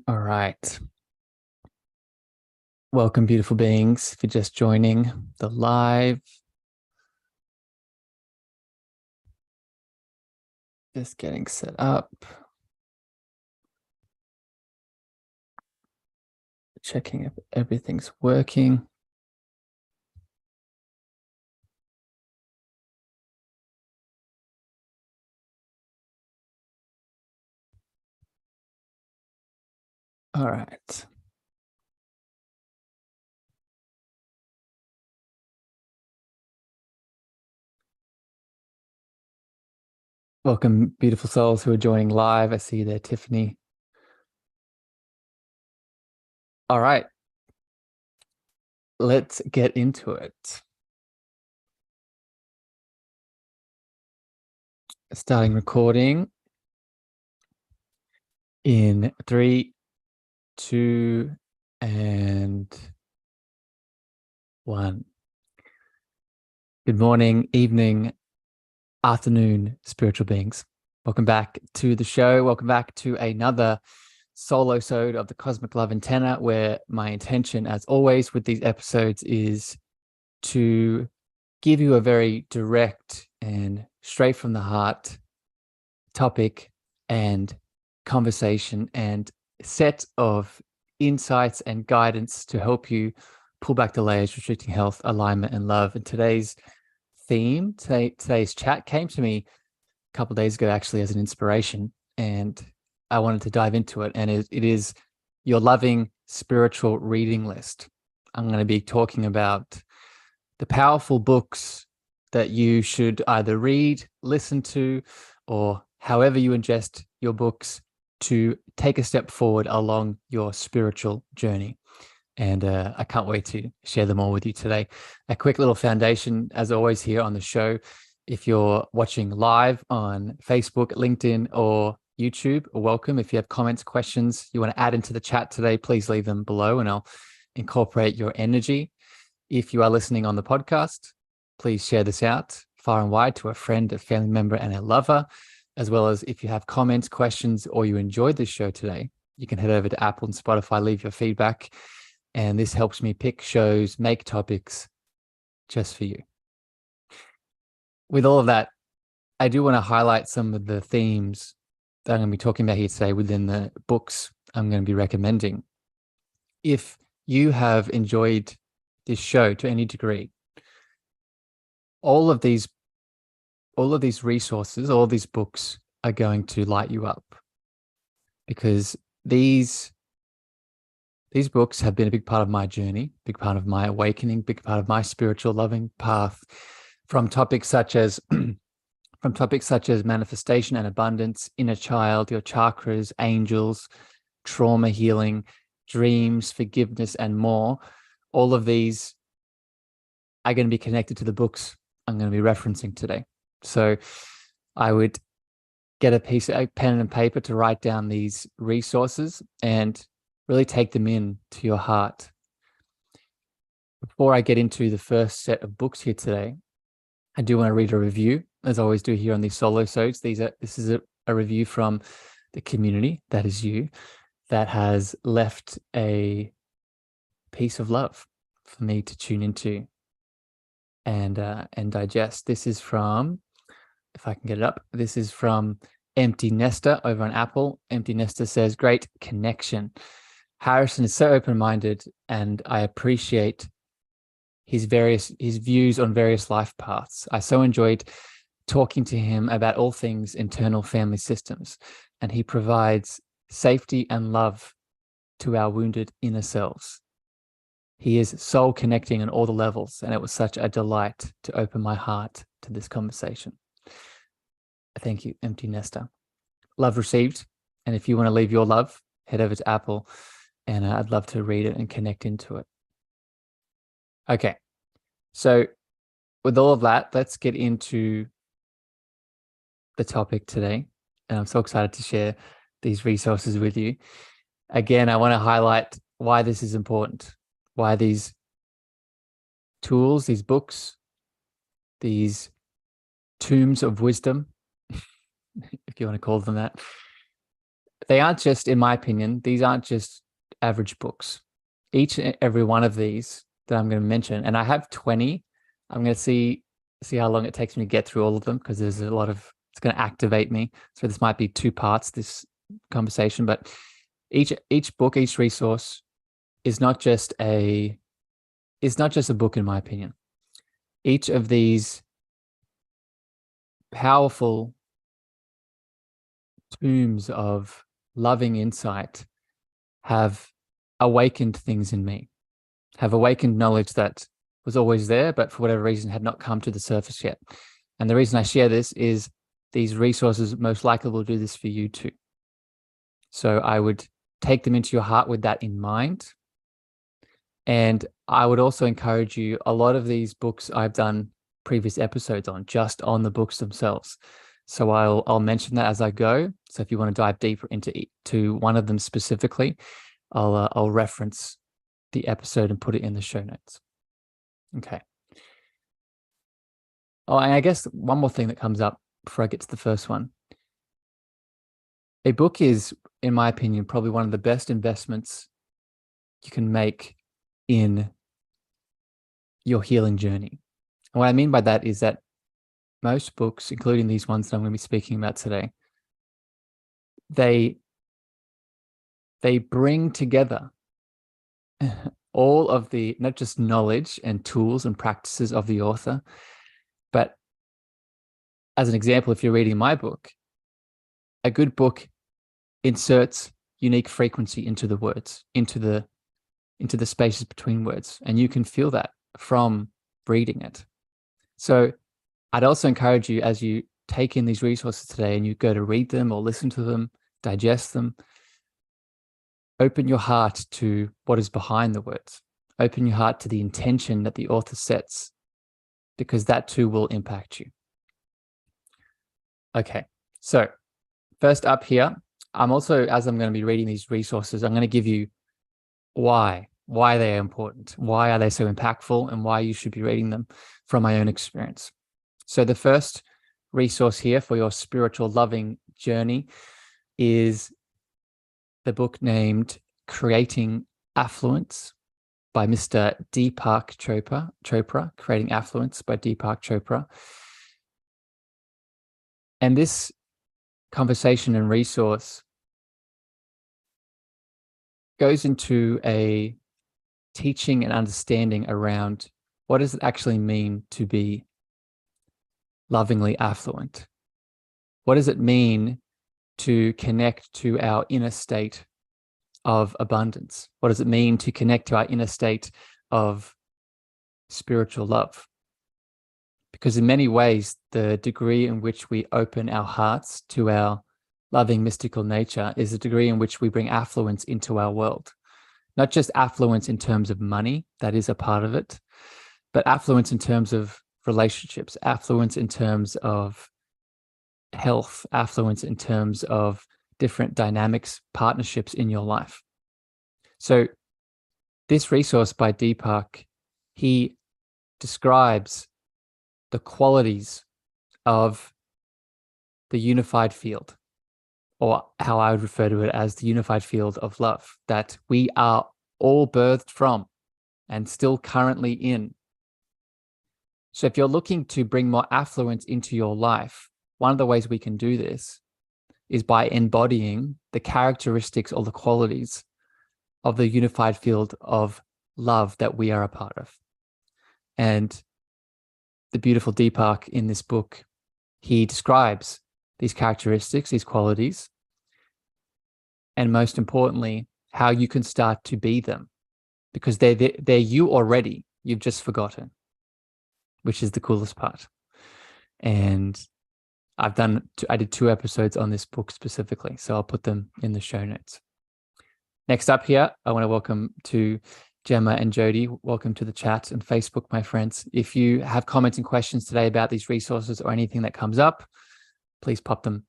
All right. Welcome, beautiful beings. If you're just joining the live, just getting set up, checking if everything's working. All right. Welcome, beautiful souls who are joining live. I see you there, Tiffany. All right. Let's get into it. Starting recording in 3, 2, and 1. Good morning, evening, afternoon, spiritual beings. Welcome back to the show. Welcome back to another solo-sode of the Cosmic Love Antenna, where my intention, as always, with these episodes is to give you a very direct and straight from the heart topic and conversation and set of insights and guidance to help you pull back the layers, restricting health, alignment, and love. And today's theme, today's chat came to me a couple of days ago, actually, as an inspiration, and I wanted to dive into it. And it is your loving spiritual reading list. I'm going to be talking about the powerful books that you should either read, listen to, or however you ingest your books to take a step forward along your spiritual journey. And I can't wait to share them all with you today. A quick little foundation, as always, here on the show. If you're watching live on Facebook, LinkedIn, or YouTube, welcome. If you have comments, questions you want to add into the chat today, please leave them below and I'll incorporate your energy. If you are listening on the podcast, please share this out far and wide to a friend, a family member, and a lover, as well as if you have comments, questions, or you enjoyed this show today, you can head over to Apple and Spotify, leave your feedback. And this helps me pick shows, make topics just for you. With all of that, I do want to highlight some of the themes that I'm going to be talking about here today within the books I'm going to be recommending. If you have enjoyed this show to any degree, all of these resources, all of these books are going to light you up, because these books have been a big part of my journey, big part of my awakening, big part of my spiritual loving path, from topics such as manifestation and abundance, inner child, your chakras, angels, trauma healing, dreams, forgiveness, and more. All of these are going to be connected to the books I'm going to be referencing today. So I would get a pen and paper to write down these resources and really take them in to your heart. Before I get into the first set of books here today, I do want to read a review, as I always do here on these solo-sodes. This is a review from the community, that is you, that has left a piece of love for me to tune into and digest. This is from, if I can get it up, this is from Empty Nester over on Apple. Empty Nester says, great connection. Harrison is so open-minded, and I appreciate his views on various life paths. I so enjoyed talking to him about all things internal family systems, and he provides safety and love to our wounded inner selves. He is soul connecting on all the levels, and it was such a delight to open my heart to this conversation. Thank you, Empty Nester. Love received. And if you want to leave your love, head over to Apple, and I'd love to read it and connect into it. Okay, so with all of that, let's get into the topic today. And I'm so excited to share these resources with you. Again, I want to highlight why this is important, why these tools, these books, these tombs of wisdom, if you want to call them that, they aren't just, in my opinion, these aren't just average books. Each and every one of these that I'm going to mention, and I have 20. I'm going to see how long it takes me to get through all of them, because there's a lot of, it's going to activate me. So this might be 2 parts, this conversation, but each book, each resource is not just a book, in my opinion. Each of these powerful tombs of loving insight have awakened things in me, have awakened knowledge that was always there, but for whatever reason had not come to the surface yet. And the reason I share this is these resources most likely will do this for you too. So I would take them into your heart with that in mind. And I would also encourage you, a lot of these books I've done previous episodes on, just on the books themselves. So I'll mention that as I go. So if you want to dive deeper into one of them specifically, I'll reference the episode and put it in the show notes. Okay. Oh, and I guess one more thing that comes up before I get to the first one. A book is, in my opinion, probably one of the best investments you can make in your healing journey. And what I mean by that is that most books, including these ones that I'm going to be speaking about today, they bring together all of the, not just knowledge and tools and practices of the author, but as an example, if you're reading my book, a good book inserts unique frequency into the words, into the spaces between words, and you can feel that from reading it. So I'd also encourage you, as you take in these resources today and you go to read them or listen to them, digest them, open your heart to what is behind the words. Open your heart to the intention that the author sets, because that too will impact you. Okay, so first up here, I'm also, as I'm going to be reading these resources, I'm going to give you why they are important, why are they so impactful, and why you should be reading them from my own experience. So the first resource here for your spiritual loving journey is the book named Creating Affluence by Mr. Deepak Chopra, Creating Affluence by Deepak Chopra. And this conversation and resource goes into a teaching and understanding around what does it actually mean to be lovingly affluent? What does it mean to connect to our inner state of abundance? What does it mean to connect to our inner state of spiritual love? Because in many ways, the degree in which we open our hearts to our loving mystical nature is the degree in which we bring affluence into our world. Not just affluence in terms of money, that is a part of it, but affluence in terms of relationships, affluence in terms of health, affluence in terms of different dynamics, partnerships in your life. So this resource by Deepak, he describes the qualities of the unified field, or how I would refer to it as the unified field of love, that we are all birthed from and still currently in. So if you're looking to bring more affluence into your life, one of the ways we can do this is by embodying the characteristics or the qualities of the unified field of love that we are a part of. And the beautiful Deepak in this book, he describes these characteristics, these qualities, and most importantly, how you can start to be them, because they're you already. You've just forgotten, which is the coolest part. And I did 2 episodes on this book specifically, so I'll put them in the show notes. Next up here, I want to welcome to Gemma and Jody. Welcome to the chat and Facebook, my friends. If you have comments and questions today about these resources or anything that comes up, please pop them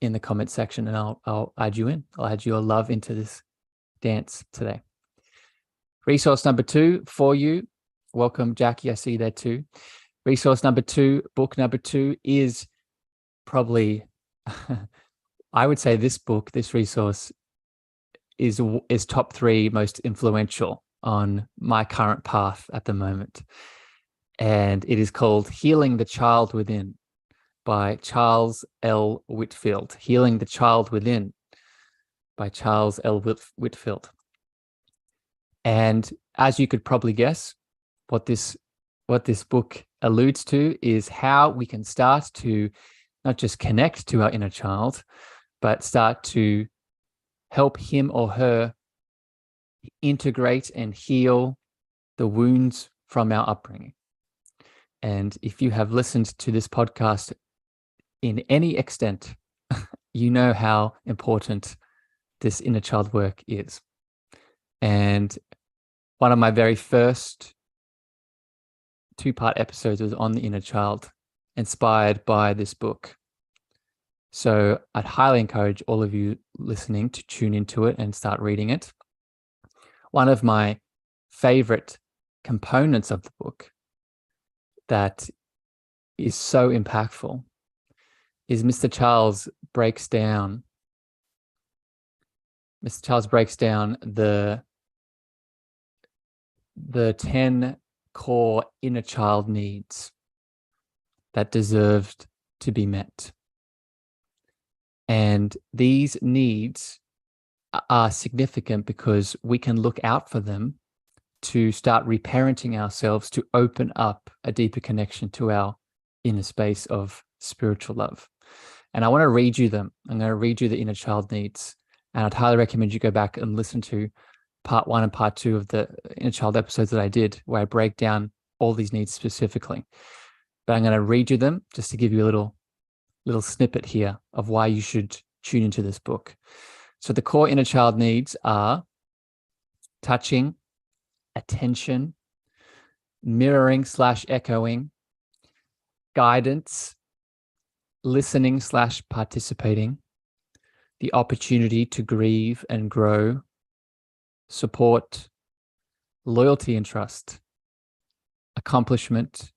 in the comment section and I'll add you in. I'll add your love into this dance today. Resource number 2 for you. Welcome, Jackie. I see you there too. Resource number 2, book number 2 is probably I would say this book, this resource, is top 3 most influential on my current path at the moment. And it is called Healing the Child Within by Charles L. Whitfield. Healing the Child Within by Charles L. Whitfield. And as you could probably guess, what this book alludes to is how we can start to not just connect to our inner child, but start to help him or her integrate and heal the wounds from our upbringing. And if you have listened to this podcast in any extent, you know how important this inner child work is. And one of my very first 2-part episodes was on the inner child, inspired by this book. So I'd highly encourage all of you listening to tune into it and start reading it. One of my favorite components of the book that is so impactful is Mr. Charles breaks down the 10 core inner child needs that deserved to be met. And these needs are significant because we can look out for them to start reparenting ourselves, to open up a deeper connection to our inner space of spiritual love. And I want to read you them. I'm going to read you the inner child needs. And I'd highly recommend you go back and listen to part 1 and part 2 of the inner child episodes that I did, where I break down all these needs specifically. But I'm going to read you them just to give you a little snippet here of why you should tune into this book. So the core inner child needs are touching, attention, mirroring/echoing, guidance, listening/participating, the opportunity to grieve and grow, support, loyalty and trust, accomplishment,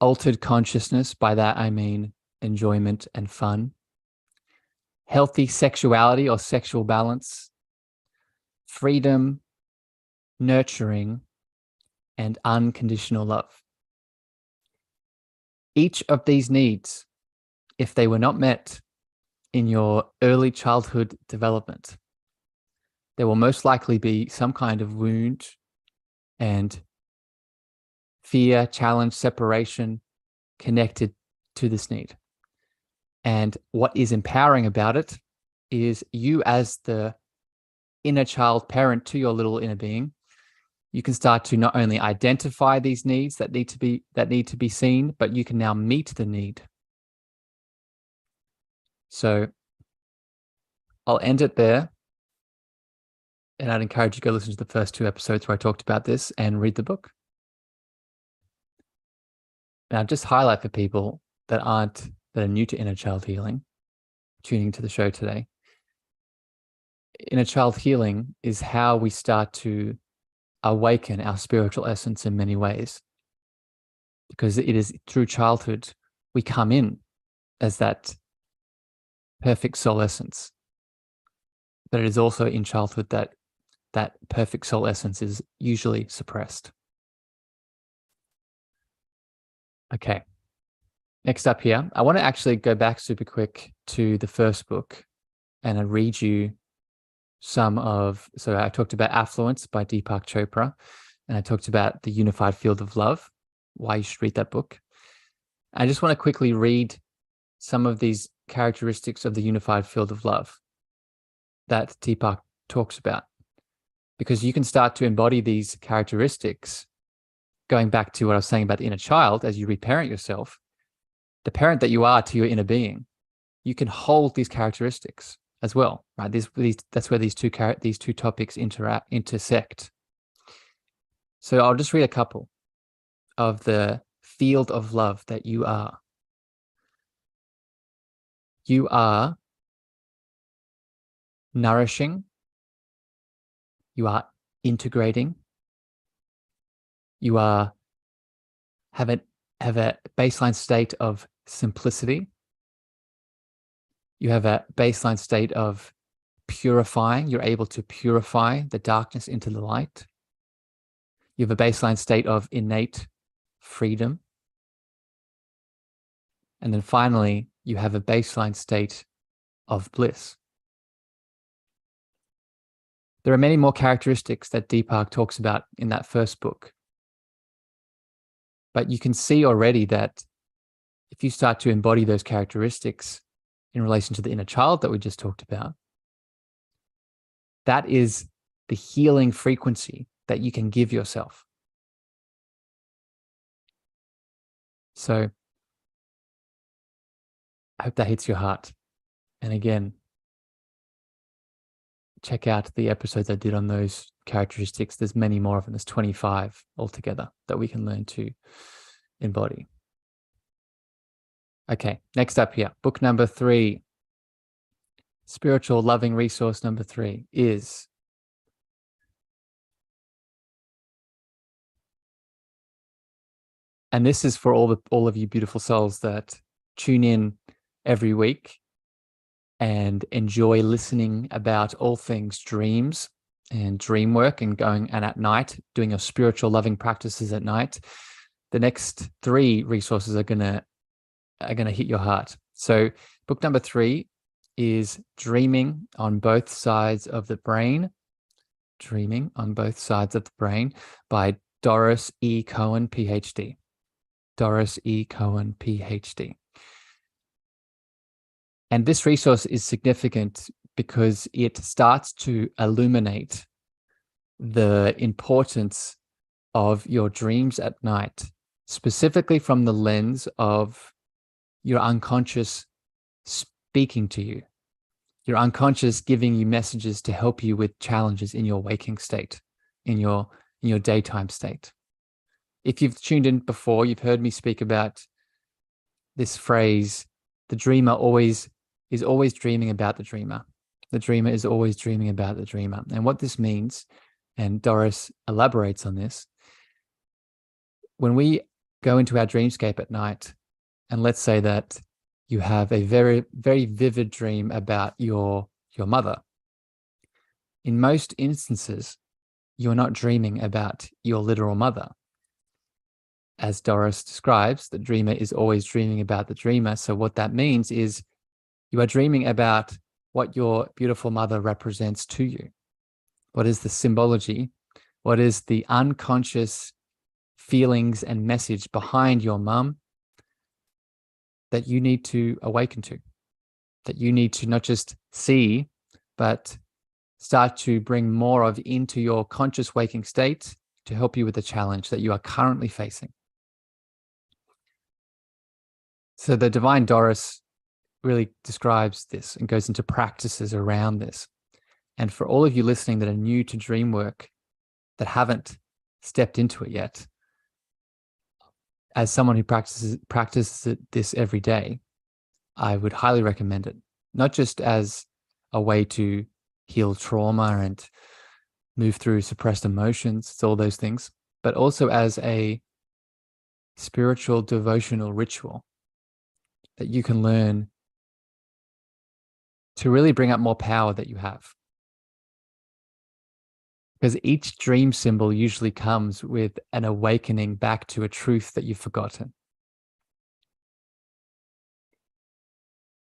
altered consciousness, by that I mean enjoyment and fun, healthy sexuality or sexual balance, freedom, nurturing, and unconditional love. Each of these needs, if they were not met in your early childhood development, there will most likely be some kind of wound and fear, challenge, separation connected to this need. And what is empowering about it is you, as the inner child parent to your little inner being, you can start to not only identify these needs that need to be seen, but you can now meet the need. So I'll end it there. And I'd encourage you to go listen to the first 2 episodes where I talked about this and read the book. Now, just highlight for people that are new to inner child healing, tuning to the show today. Inner child healing is how we start to awaken our spiritual essence in many ways, because it is through childhood we come in as that perfect soul essence, but it is also in childhood that perfect soul essence is usually suppressed. Okay, next up here, I want to actually go back super quick to the first book and I read you so I talked about Affluence by Deepak Chopra, and I talked about the Unified Field of Love, why you should read that book. I just want to quickly read some of these characteristics of the Unified Field of Love that Deepak talks about, because you can start to embody these characteristics. Going back to what I was saying about the inner child, as you reparent yourself, the parent that you are to your inner being, you can hold these characteristics as well, right? That's where these two topics intersect. So I'll just read a couple of the field of love that you are. You are nourishing. You are integrating. You are have a baseline state of simplicity. You have a baseline state of purifying. You're able to purify the darkness into the light. You have a baseline state of innate freedom. And then finally, you have a baseline state of bliss. There are many more characteristics that Deepak talks about in that first book. But you can see already that if you start to embody those characteristics in relation to the inner child that we just talked about, that is the healing frequency that you can give yourself. So I hope that hits your heart. And again, check out the episodes I did on those characteristics. There's many more of them. There's 25 altogether that we can learn to embody. Okay, next up here, book number 3, spiritual loving resource number 3 is and this is for all of you beautiful souls that tune in every week and enjoy listening about all things dreams and dream work and going and at night doing your spiritual loving practices at night. The next 3 resources are gonna hit your heart. So book number 3 is Dreaming on Both Sides of the Brain. Dreaming on Both Sides of the Brain by Doris E. Cohen, PhD. Doris E. Cohen, PhD. And this resource is significant because it starts to illuminate the importance of your dreams at night, specifically from the lens of your unconscious speaking to you, your unconscious giving you messages to help you with challenges in your waking state, in your daytime state. If you've tuned in before, you've heard me speak about this phrase, the dreamer is always dreaming about the dreamer. The dreamer is always dreaming about the dreamer. And what this means, and Doris elaborates on this, when we go into our dreamscape at night, and let's say that you have a very, very vivid dream about your mother. In most instances, you're not dreaming about your literal mother. As Doris describes, the dreamer is always dreaming about the dreamer. So what that means is you are dreaming about what your beautiful mother represents to you. What is the symbology? What is the unconscious feelings and message behind your mum that you need to awaken to, that you need to not just see, but start to bring more of into your conscious waking state to help you with the challenge that you are currently facing. So the Divine Doris really describes this and goes into practices around this. And for all of you listening that are new to dream work, that haven't stepped into it yet, as someone who practices this every day, I would highly recommend it. Not just as a way to heal trauma and move through suppressed emotions, it's all those things, but also as a spiritual devotional ritual that you can learn to really bring up more power that you have. Because each dream symbol usually comes with an awakening back to a truth that you've forgotten.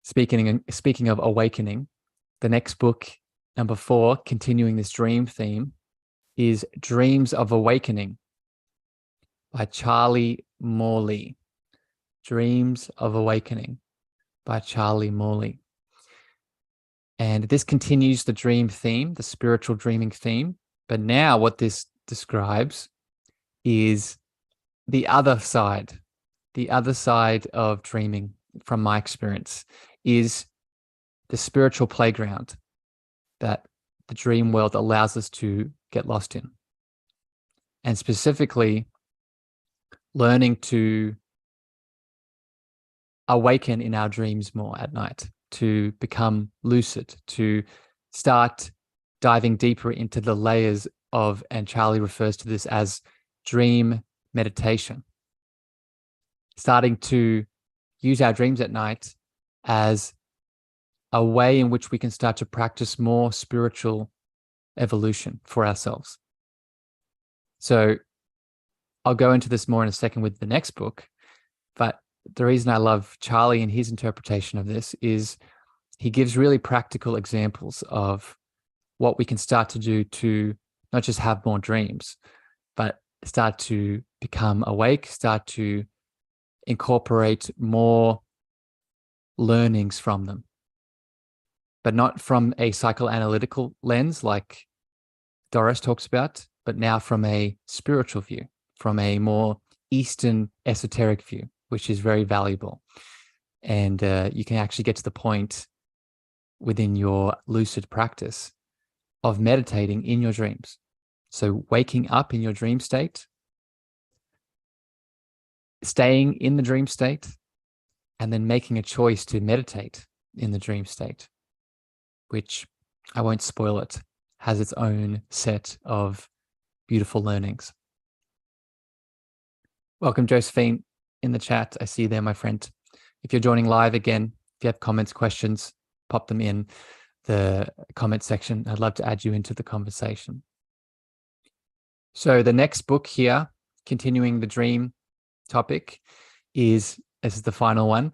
Speaking of awakening, the next book, number 4, continuing this dream theme, is Dreams of Awakening by Charlie Morley. Dreams of Awakening by Charlie Morley. And this continues the dream theme, the spiritual dreaming theme. But now what this describes is the other side of dreaming, from my experience, is the spiritual playground that the dream world allows us to get lost in. And specifically, learning to awaken in our dreams more at night, to become lucid, to start diving deeper into the layers of, and Charlie refers to this as dream meditation, starting to use our dreams at night as a way in which we can start to practice more spiritual evolution for ourselves. So I'll go into this more in a second with the next book, but the reason I love Charlie and his interpretation of this is he gives really practical examples of what we can start to do to not just have more dreams, but start to become awake, start to incorporate more learnings from them, but not from a psychoanalytical lens like Doris talks about, but now from a spiritual view, from a more Eastern esoteric view, which is very valuable. And you can actually get to the point within your lucid practice of meditating in your dreams. So waking up in your dream state, staying in the dream state, and then making a choice to meditate in the dream state, which I won't spoil it, has its own set of beautiful learnings. Welcome, Josephine, in the chat. I see you there, my friend. If you're joining live again, if you have comments, questions, pop them in the comment section. I'd love to add you into the conversation. So the next book here, continuing the dream topic, this is the final one,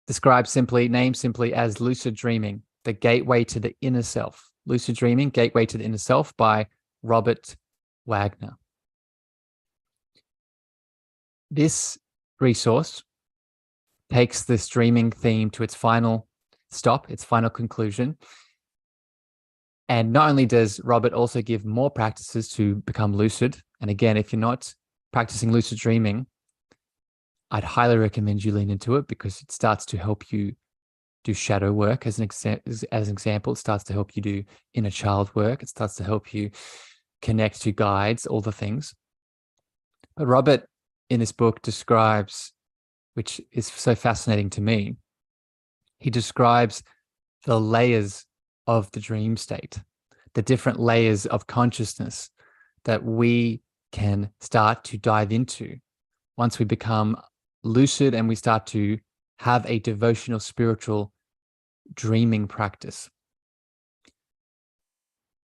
named simply as Lucid Dreaming, the Gateway to the Inner Self. Lucid Dreaming, Gateway to the Inner Self by Robert Wagner. This resource takes this dreaming theme to its final stop, its final conclusion. And not only does Robert also give more practices to become lucid, and again, if you're not practicing lucid dreaming, I'd highly recommend you lean into it because it starts to help you do shadow work. As an example, it starts to help you do inner child work. It starts to help you connect to guides, all the things. But Robert in this book describes, which is so fascinating to me, he describes the layers of the dream state, the different layers of consciousness that we can start to dive into once we become lucid and we start to have a devotional spiritual dreaming practice.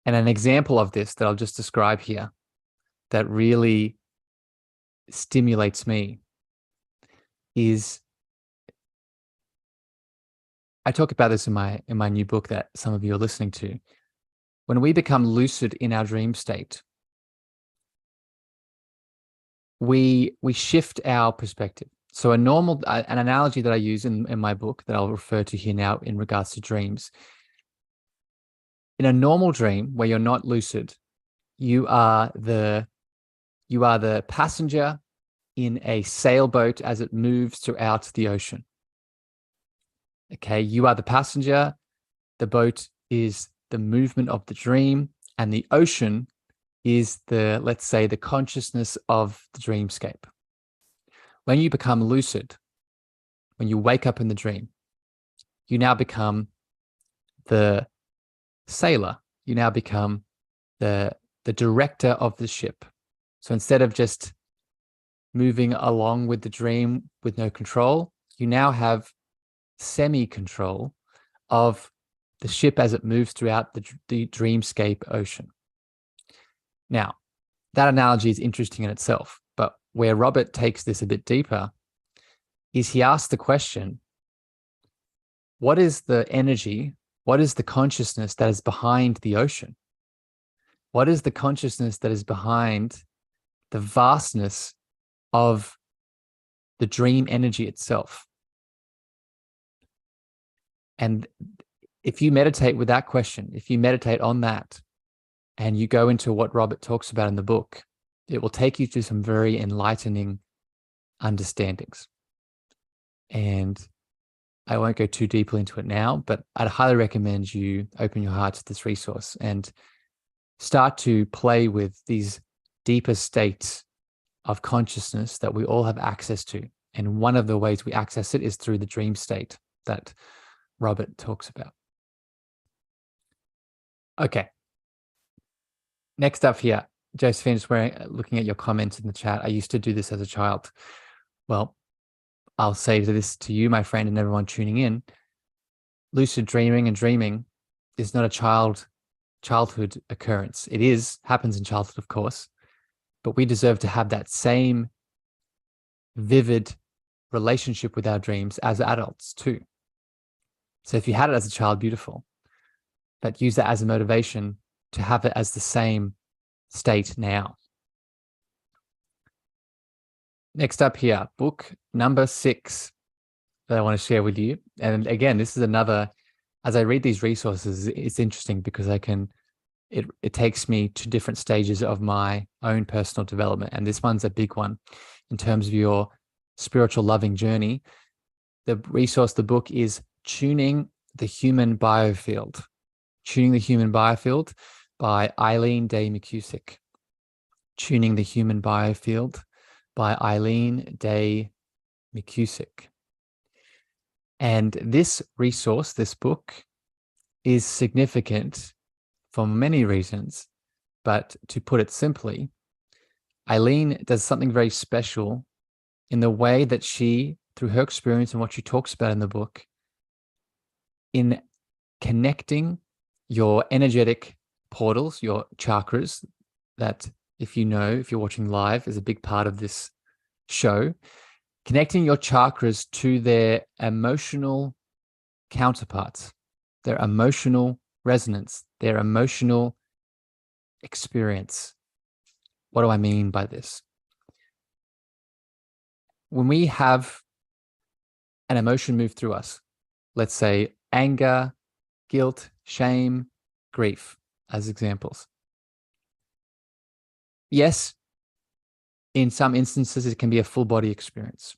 And an example of this that I'll just describe here that really stimulates me is, I talk about this in my new book that some of you are listening to. When we become lucid in our dream state, we shift our perspective. So an analogy that I use in my book that I'll refer to here now in regards to dreams. In a normal dream where you're not lucid, you are the passenger in a sailboat as it moves throughout the ocean. Okay, you are the passenger, the boat is the movement of the dream, and the ocean is let's say, the consciousness of the dreamscape. When you become lucid, when you wake up in the dream, you now become the sailor. You now become the director of the ship. So instead of just moving along with the dream with no control, you now have semi-control of the ship as it moves throughout the dreamscape ocean. Now, that analogy is interesting in itself, but where Robert takes this a bit deeper is he asks the question, what is the energy, what is the consciousness that is behind the ocean? What is the consciousness that is behind the vastness of the dream energy itself? And if you meditate with that question, if you meditate on that, and you go into what Robert talks about in the book, it will take you to some very enlightening understandings. And I won't go too deeply into it now, but I'd highly recommend you open your heart to this resource and start to play with these deeper states of consciousness that we all have access to. And one of the ways we access it is through the dream state that Robert talks about. Okay. Next up here, Josephine, just looking at your comments in the chat. I used to do this as a child. Well, I'll say this to you, my friend, and everyone tuning in. lucid dreaming and dreaming is not a childhood occurrence. It happens in childhood, of course, but we deserve to have that same vivid relationship with our dreams as adults too. So if you had it as a child, beautiful, but use that as a motivation to have it as the same state now. Next up here, book number 6 that I want to share with you. And again, this is another, as I read these resources, it's interesting because it takes me to different stages of my own personal development. And this one's a big one in terms of your spiritual loving journey. The resource, the book is Tuning the Human Biofield. Tuning the Human Biofield by Eileen Day McCusick. Tuning the Human Biofield by Eileen Day McCusick. And this resource, this book, is significant for many reasons. But to put it simply, Eileen does something very special in the way that she, through her experience and what she talks about in the book, in connecting your energetic portals, your chakras, that if you're watching live, is a big part of this show, connecting your chakras to their emotional counterparts, their emotional resonance, their emotional experience. What do I mean by this? When we have an emotion move through us, let's say anger, guilt, shame, grief, as examples. Yes, in some instances, it can be a full body experience.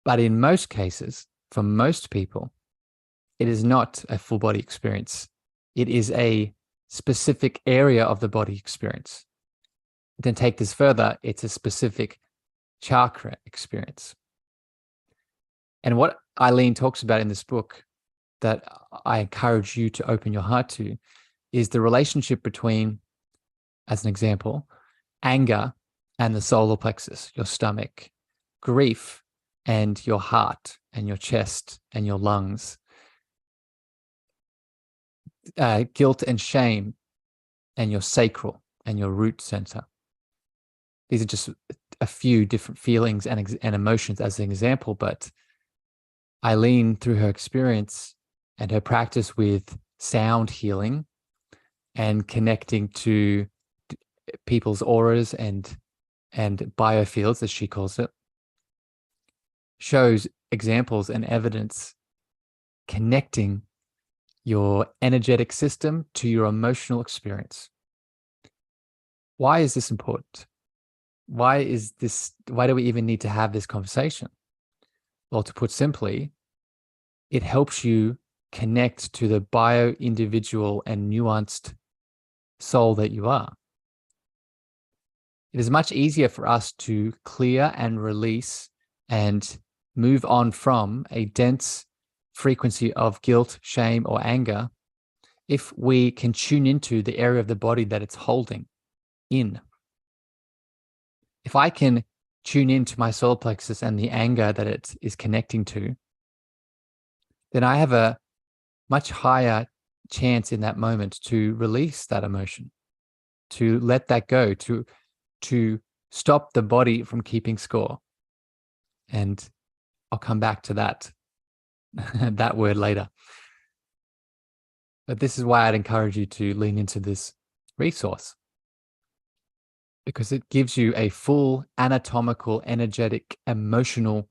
But in most cases, for most people, it is not a full body experience. It is a specific area of the body experience. Then take this further, it's a specific chakra experience. And what Eileen talks about in this book that I encourage you to open your heart to is the relationship between, as an example, anger and the solar plexus, your stomach, grief and your heart and your chest and your lungs, guilt and shame and your sacral and your root center. These are just a few different feelings and emotions as an example, but Eileen, through her experience and her practice with sound healing and connecting to people's auras and biofields, as she calls it, shows examples and evidence connecting your energetic system to your emotional experience. Why is this important? Why do we even need to have this conversation? Well, to put simply, it helps you connect to the bio-individual and nuanced soul that you are. It is much easier for us to clear and release and move on from a dense frequency of guilt, shame, or anger if we can tune into the area of the body that it's holding in. If I can tune into my solar plexus and the anger that it is connecting to, then I have a much higher chance in that moment to release that emotion, to let that go, to stop the body from keeping score. And I'll come back to that, that word later. But this is why I'd encourage you to lean into this resource, because it gives you a full anatomical, energetic, emotional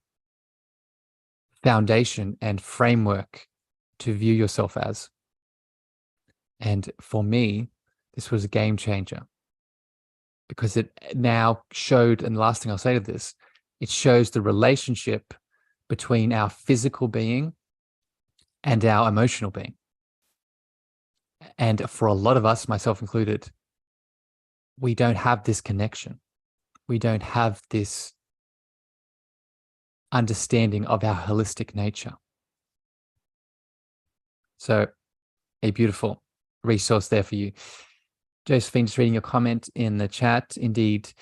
foundation and framework to view yourself as. And for me, this was a game changer because it now showed, and the last thing I'll say to this, it shows the relationship between our physical being and our emotional being. And for a lot of us, myself included, we don't have this connection. We don't have this understanding of our holistic nature. So a beautiful resource there for you. Josephine, just reading your comment in the chat. Indeed,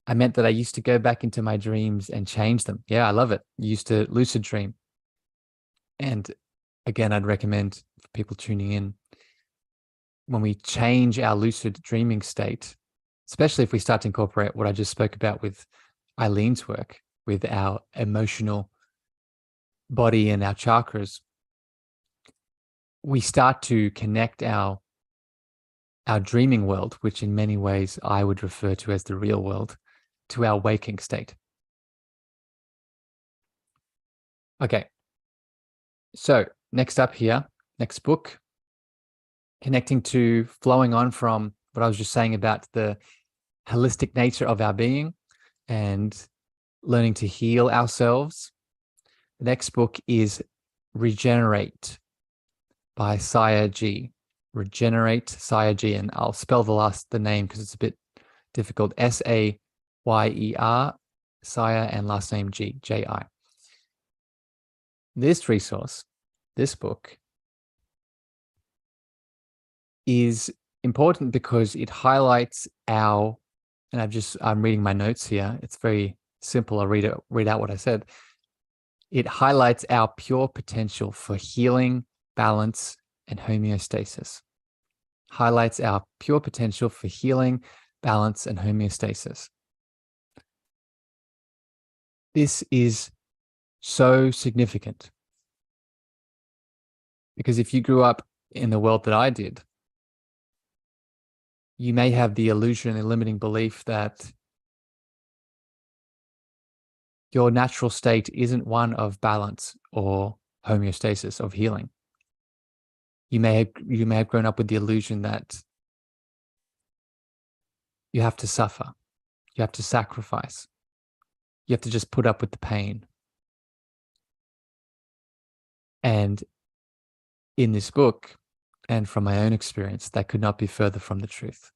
I meant that I used to go back into my dreams and change them. Yeah, I love it. I used to lucid dream. And again, I'd recommend for people tuning in, when we change our lucid dreaming state, especially if we start to incorporate what I just spoke about with Eileen's work, with our emotional body and our chakras, we start to connect our dreaming world, which in many ways I would refer to as the real world, to our waking state. Okay. So next up here, next book, connecting to, flowing on from what I was just saying about the holistic nature of our being and learning to heal ourselves. The next book is Regenerate by Saya G. Regenerate, Saya G. And I'll spell the name because it's a bit difficult. Sayer, Saya, and last name G, J-I. This resource, this book, is important because it highlights our, and I'm reading my notes here. It's very simple. I'll read out what I said. It highlights our pure potential for healing, balance, and homeostasis. Highlights our pure potential for healing, balance, and homeostasis. This is so significant because if you grew up in the world that I did, you may have the illusion and limiting belief that your natural state isn't one of balance or homeostasis, of healing. You may have grown up with the illusion that you have to suffer, you have to sacrifice, you have to just put up with the pain. And in this book, and from my own experience, that could not be further from the truth.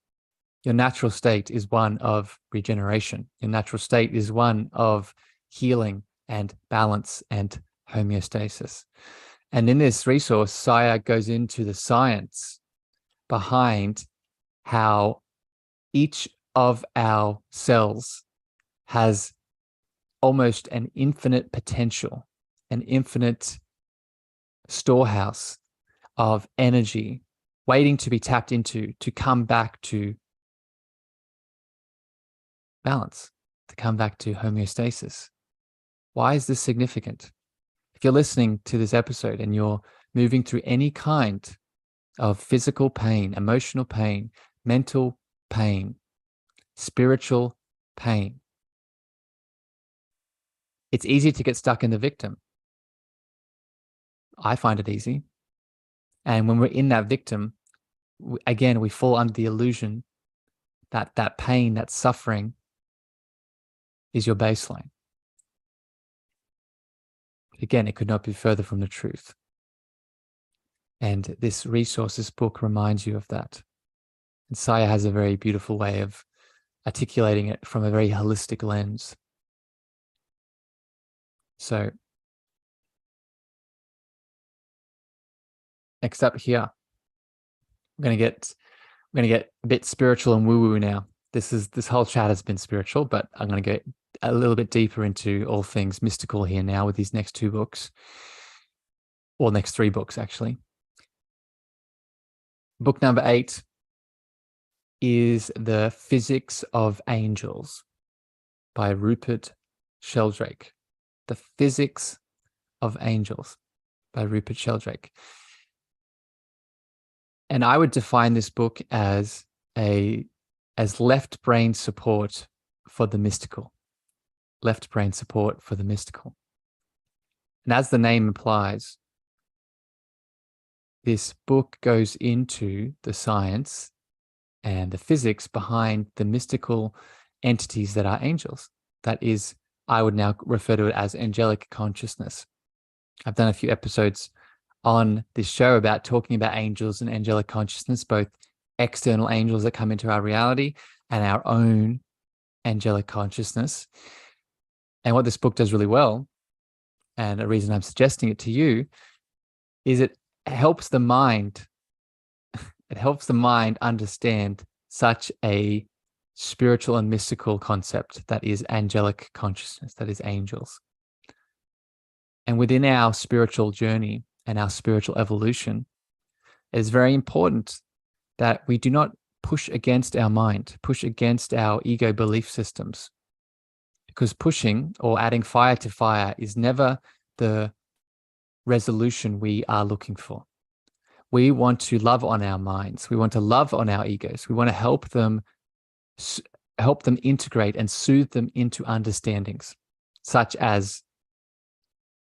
Your natural state is one of regeneration. Your natural state is one of healing and balance and homeostasis. And in this resource, Saya goes into the science behind how each of our cells has almost an infinite potential, an infinite storehouse of energy waiting to be tapped into, to come back to balance, to come back to homeostasis. Why is this significant? If you're listening to this episode and you're moving through any kind of physical pain, emotional pain, mental pain, spiritual pain, it's easy to get stuck in the victim. I find it easy. And when we're in that victim, again, we fall under the illusion that that pain, that suffering is your baseline. Again, it could not be further from the truth. And this resource, this book reminds you of that. And Saya has a very beautiful way of articulating it from a very holistic lens. So next up here, we're going to get a bit spiritual and woo-woo now. This whole chat has been spiritual, but I'm going to get a little bit deeper into all things mystical here now with these next 2 books, or next 3 books, actually. Book number 8 is The Physics of Angels by Rupert Sheldrake. The Physics of Angels by Rupert Sheldrake. And I would define this book as left brain support for the mystical. Left brain support for the mystical. And as the name implies, this book goes into the science and the physics behind the mystical entities that are angels. That is, I would now refer to it as angelic consciousness. I've done a few episodes on this show about talking about angels and angelic consciousness, both external angels that come into our reality and our own angelic consciousness. And what this book does really well, and a reason I'm suggesting it to you, is it helps the mind, understand such a spiritual and mystical concept that is angelic consciousness, that is angels. And within our spiritual journey, and our spiritual evolution, it is very important that we do not push against our mind, push against our ego belief systems, because pushing or adding fire to fire is never the resolution we are looking for. We want to love on our minds. We want to love on our egos. We want to help them integrate and soothe them into understandings, such as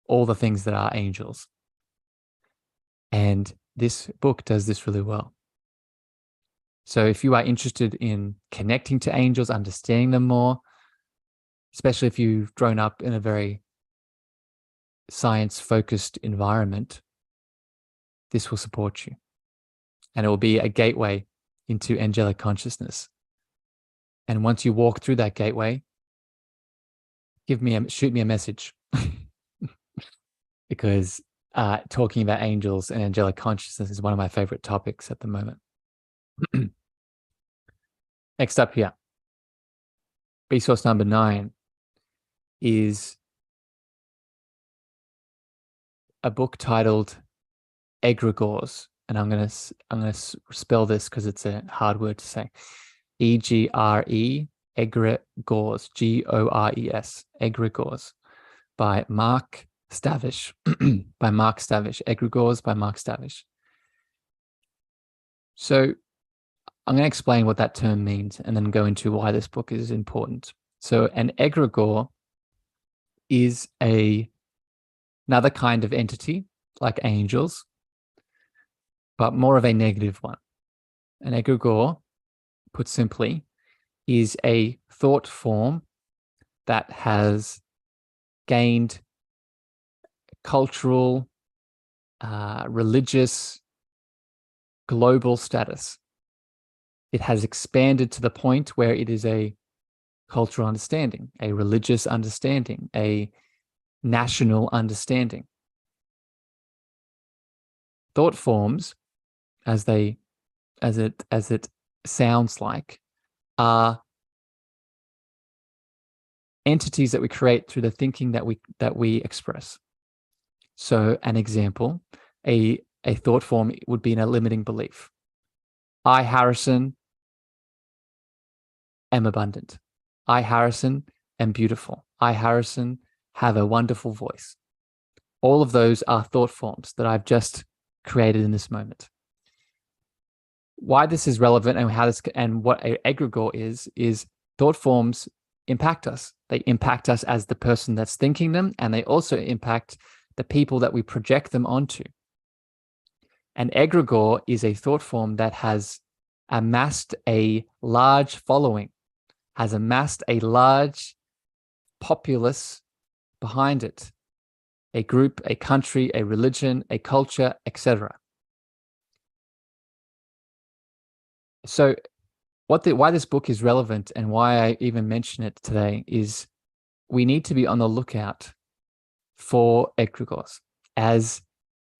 all the things that are angels. And this book does this really well. So if you are interested in connecting to angels, understanding them more, especially if you've grown up in a very science-focused environment, this will support you. And it will be a gateway into angelic consciousness. And once you walk through that gateway, shoot me a message. Because talking about angels and angelic consciousness is one of my favorite topics at the moment. Next up here, resource number 9 is a book titled Egregores, and I'm gonna spell this because it's a hard word to say. E-G-R-E, Egregores, G-O-R-E-S, Egregores, by Mark Stavish. By Mark Stavish, Egregores by Mark Stavish. So I'm going to explain what that term means and then go into why this book is important. So an egregore is another kind of entity like angels, but more of a negative one. An egregore, put simply, is a thought form that has gained cultural, religious, global status. It has expanded to the point where it is a cultural understanding, a religious understanding, a national understanding. Thought forms, as it sounds like, are entities that we create through the thinking that we express. So an example, a thought form would be in a limiting belief. I, Harrison, am abundant. I, Harrison, am beautiful. I, Harrison, have a wonderful voice. All of those are thought forms that I've just created in this moment. Why this is relevant and what an egregore is thought forms impact us. They impact us as the person that's thinking them, and they also impact the people that we project them onto. An egregore is a thought form that has amassed a large following, has amassed a large populace behind it, a group, a country, a religion, a culture, etc. So why this book is relevant and why I even mention it today is we need to be on the lookout for egregores as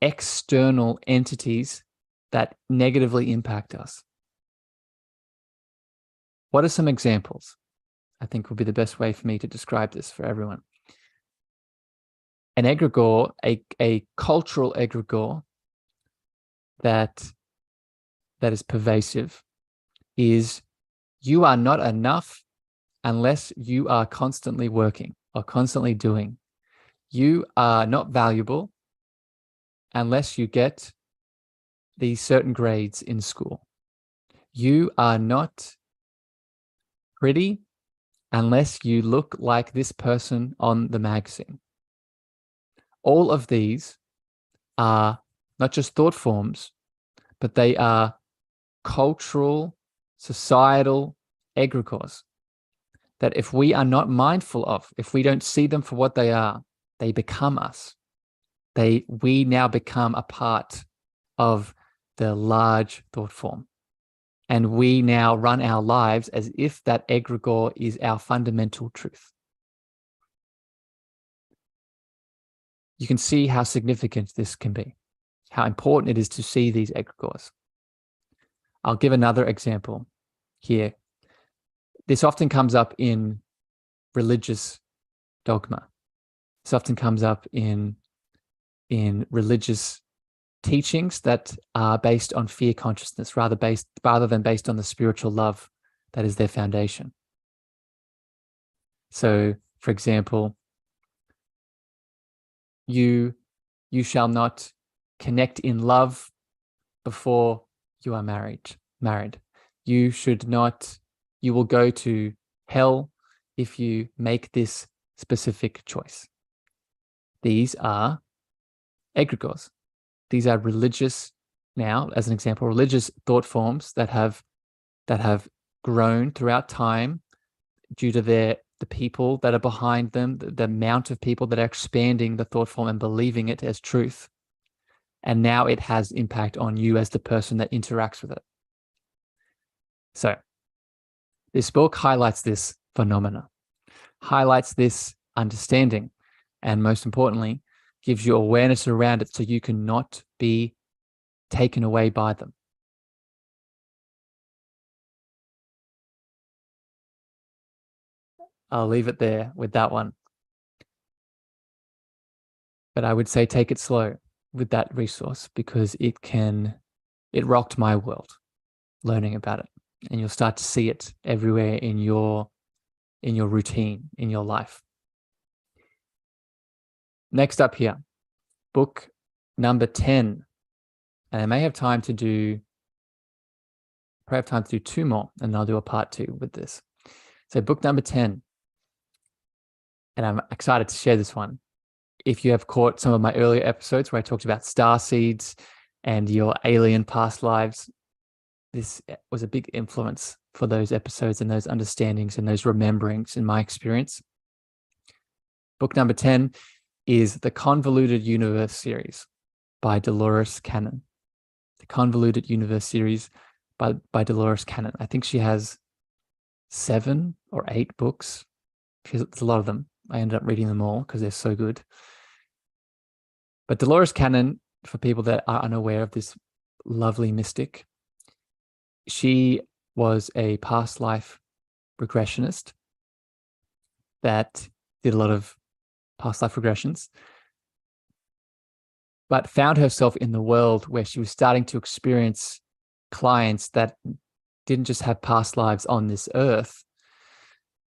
external entities that negatively impact us. What are some examples? I think would be the best way for me to describe this for everyone. An egregore, a cultural egregore that is pervasive, is you are not enough unless you are constantly working or constantly doing. You are not valuable unless you get these certain grades in school. You are not pretty unless you look like this person on the magazine. All of these are not just thought forms, but they are cultural, societal egregores that if we are not mindful of, if we don't see them for what they are, they become us. We now become a part of the large thought form. And we now run our lives as if that egregore is our fundamental truth. You can see how significant this can be, how important it is to see these egregores. I'll give another example here. This often comes up in religious dogma. This often comes up in in religious teachings that are based on fear consciousness rather than based on the spiritual love that is their foundation. So, for example, you shall not connect in love before you are married. You will go to hell if you make this specific choice. These are egregores. These are religious, now as an example, religious thought forms that have grown throughout time due to the people that are behind them, the amount of people that are expanding the thought form and believing it as truth. And now it has impact on you as the person that interacts with it. So this book highlights this phenomena, highlights this understanding, and most importantly, gives you awareness around it so you cannot be taken away by them. I'll leave it there with that one. But I would say take it slow with that resource, because it rocked my world learning about it. And you'll start to see it everywhere in your routine, in your life. Next up here, book number 10. And I may have time to do two more, and I'll do a part 2 with this. So book number 10. And I'm excited to share this one. If you have caught some of my earlier episodes where I talked about star seeds and your alien past lives, this was a big influence for those episodes and those understandings and those rememberings in my experience. Book number 10 is The Convoluted Universe series by Dolores Cannon. The Convoluted Universe series by Dolores Cannon. I think she has 7 or 8 books. There's a lot of them. I ended up reading them all because they're so good. But Dolores Cannon, for people that are unaware of this lovely mystic, she was a past life regressionist that did a lot of past life regressions, but found herself in the world where she was starting to experience clients that didn't just have past lives on this earth,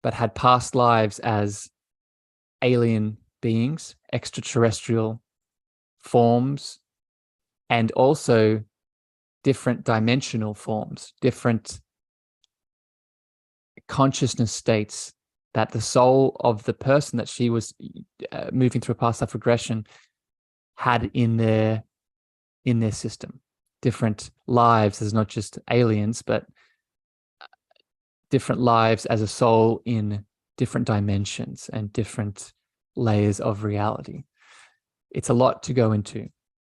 but had past lives as alien beings, extraterrestrial forms, and also different dimensional forms, different consciousness states that the soul of the person that she was moving through a past life regression had in their system. Different lives as not just aliens, but different lives as a soul in different dimensions and different layers of reality. It's a lot to go into,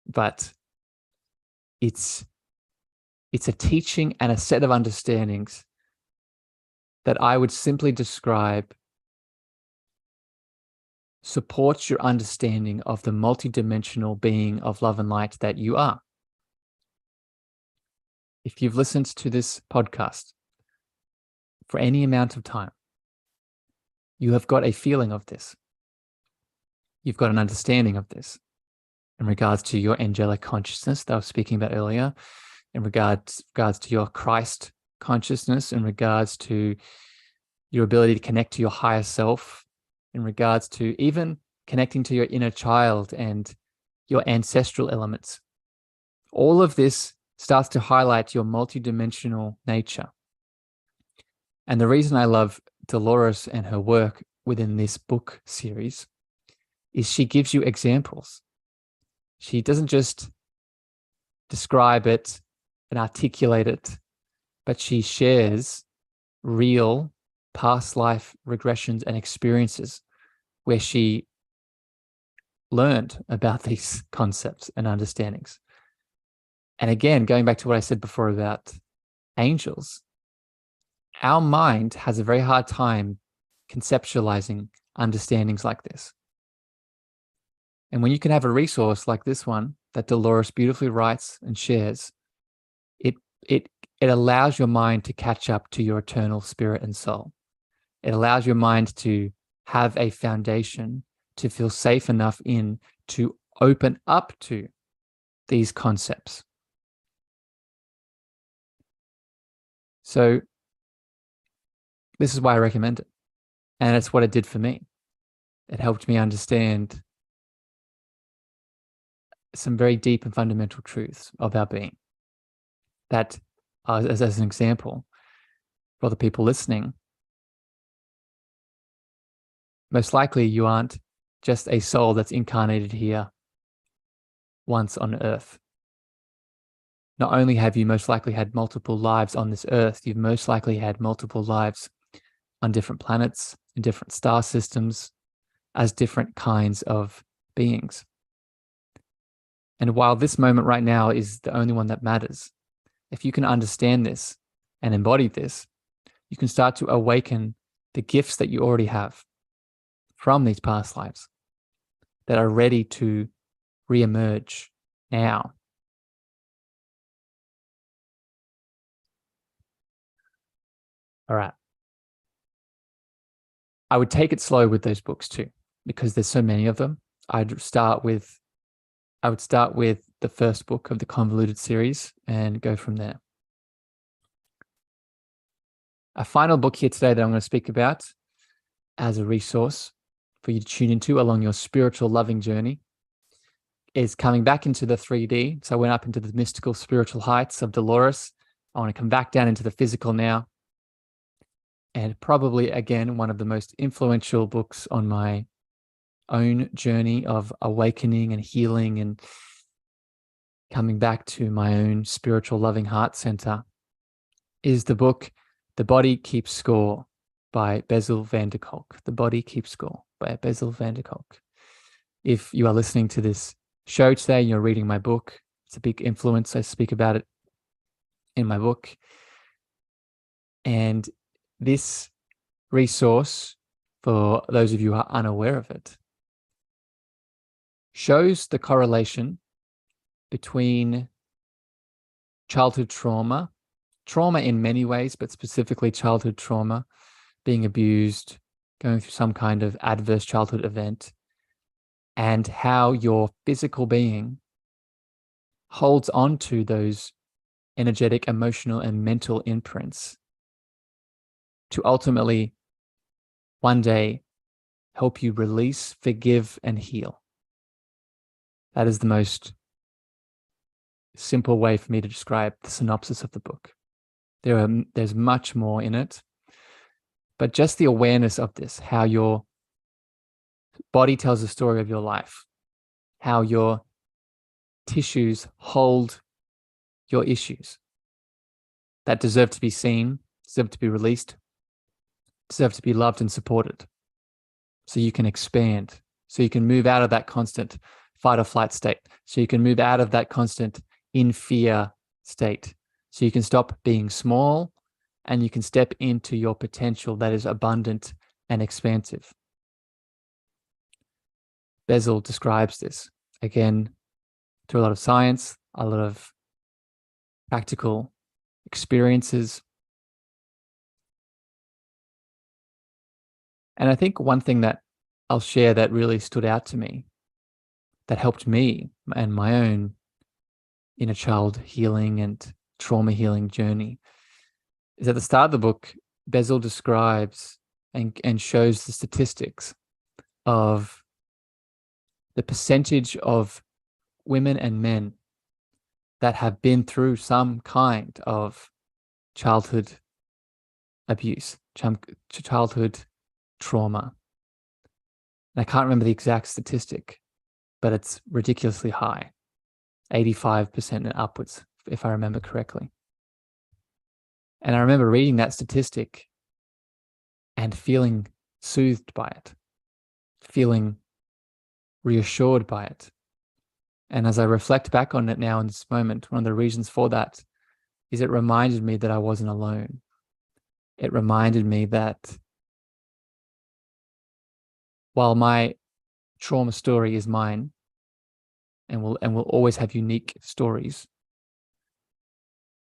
but it's a teaching and a set of understandings that I would simply describe supports your understanding of the multidimensional being of love and light that you are. If you've listened to this podcast for any amount of time, you have got a feeling of this. You've got an understanding of this in regards to your angelic consciousness that I was speaking about earlier, in regards to your Christ consciousness, in regards to your ability to connect to your higher self, in regards to even connecting to your inner child and your ancestral elements. All of this starts to highlight your multidimensional nature. And the reason I love Dolores and her work within this book series is she gives you examples. She doesn't just describe it and articulate it, but she shares real past life regressions and experiences where she learned about these concepts and understandings. And again, going back to what I said before about angels, our mind has a very hard time conceptualizing understandings like this. And when you can have a resource like this one that Dolores beautifully writes and shares, it allows your mind to catch up to your eternal spirit and soul. It allows your mind to have a foundation to feel safe enough in to open up to these concepts. So this is why I recommend it. And it's what it did for me. It helped me understand some very deep and fundamental truths of our being. That, as an example, for the people listening, most likely you aren't just a soul that's incarnated here once on earth. Not only have you most likely had multiple lives on this earth, you've most likely had multiple lives on different planets, in different star systems, as different kinds of beings. And while this moment right now is the only one that matters, if you can understand this and embody this, you can start to awaken the gifts that you already have from these past lives that are ready to reemerge now. All right. I would take it slow with those books too, because there's so many of them. I would start with the first book of the Convoluted series and go from there. A final book here today that I'm going to speak about as a resource for you to tune into along your spiritual loving journey is coming back into the 3D. So I went up into the mystical spiritual heights of Dolores. I want to come back down into the physical now. And probably, again, one of the most influential books on my own journey of awakening and healing and coming back to my own spiritual loving heart center is the book, The Body Keeps Score by Bessel van der Kolk. The Body Keeps Score by Bessel van der Kolk. If you are listening to this show today and you're reading my book, it's a big influence. I speak about it in my book. And this resource, for those of you who are unaware of it, shows the correlation between childhood trauma in many ways, but specifically childhood trauma, being abused, going through some kind of adverse childhood event, and how your physical being holds on to those energetic, emotional, and mental imprints to ultimately one day help you release, forgive, and heal. That is the most simple way for me to describe the synopsis of the book. There's much more in it, but just the awareness of this, how your body tells the story of your life, how your tissues hold your issues that deserve to be seen, deserve to be released, deserve to be loved and supported, so you can expand, so you can move out of that constant fight or flight state, so you can move out of that constant in fear state, so you can stop being small and you can step into your potential that is abundant and expansive. Bessel describes this, again, through a lot of science, a lot of practical experiences. And I think one thing that I'll share that really stood out to me, that helped me and my own inner child healing and trauma healing journey, is at the start of the book, Bessel describes and shows the statistics of the percentage of women and men that have been through some kind of childhood abuse, childhood trauma. And I can't remember the exact statistic, but it's ridiculously high, 85% and upwards, if I remember correctly. And I remember reading that statistic and feeling soothed by it, feeling reassured by it. And as I reflect back on it now in this moment, one of the reasons for that is it reminded me that I wasn't alone. It reminded me that while my trauma story is mine and will always have unique stories,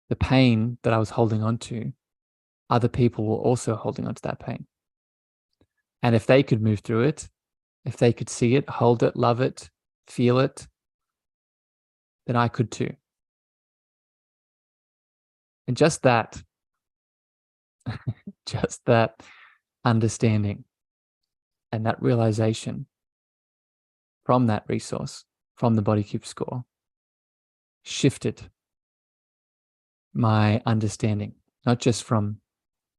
the pain that I was holding on to, other people were also holding on to that pain. And if they could move through it, if they could see it, hold it, love it, feel it, then I could too. And just that understanding and that realization from that resource, from the Body Cube score, shifted my understanding, not just from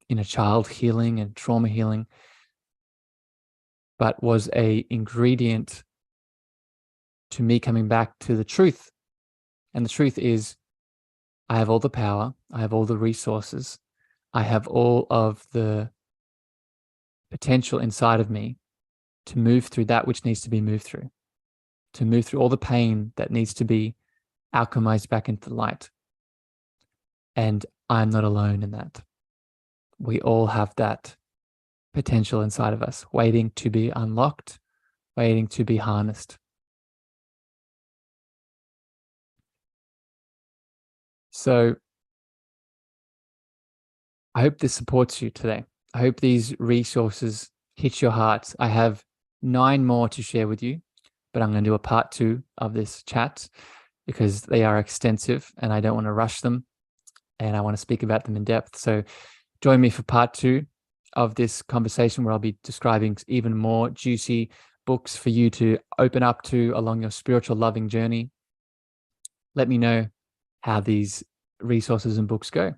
inner child healing and trauma healing, but was an ingredient to me coming back to the truth. And the truth is, I have all the power, I have all the resources, I have all of the potential inside of me to move through that which needs to be moved through, to move through all the pain that needs to be alchemized back into the light. And I'm not alone in that. We all have that potential inside of us, waiting to be unlocked, waiting to be harnessed. So I hope this supports you today. I hope these resources hit your heart. I have 9 more to share with you, but I'm going to do a part 2 of this chat because they are extensive and I don't want to rush them and I want to speak about them in depth. So join me for part 2 of this conversation where I'll be describing even more juicy books for you to open up to along your spiritual loving journey. Let me know how these resources and books go.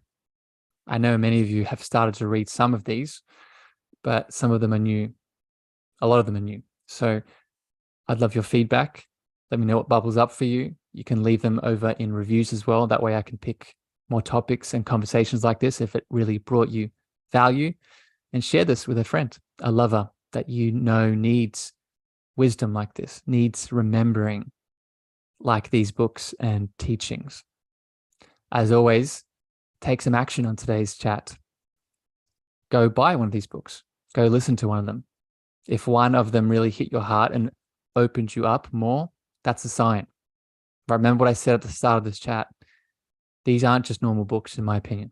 I know many of you have started to read some of these, but some of them are new. A lot of them are new. So I'd love your feedback. Let me know what bubbles up for you. You can leave them over in reviews as well. That way I can pick more topics and conversations like this if it really brought you value. And share this with a friend, a lover that you know needs wisdom like this, needs remembering like these books and teachings. As always, take some action on today's chat. Go buy one of these books. Go listen to one of them. If one of them really hit your heart and opened you up more, that's a sign. But remember what I said at the start of this chat. These aren't just normal books, in my opinion.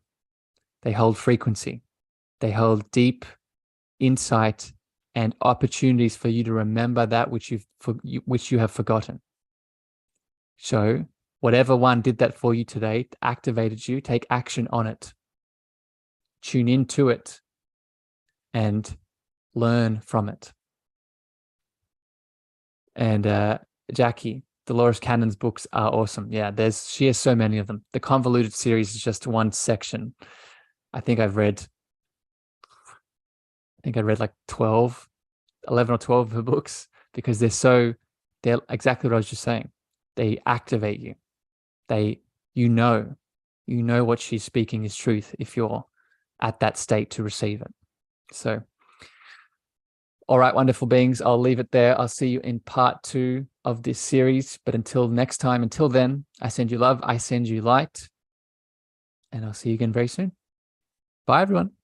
They hold frequency. They hold deep insight and opportunities for you to remember that which you have forgotten. So whatever one did that for you today, activated you, take action on it. Tune into it and learn from it. And Jackie, Dolores Cannon's books are awesome. Yeah, she has so many of them. The Convoluted series is just one section. I think I read like 11 or 12 of her books because they're exactly what I was just saying. They activate you. You know what she's speaking is truth if you're at that state to receive it. So, all right, wonderful beings, I'll leave it there. I'll see you in part 2 of this series. But until next time, until then, I send you love, I send you light, and I'll see you again very soon. Bye, everyone.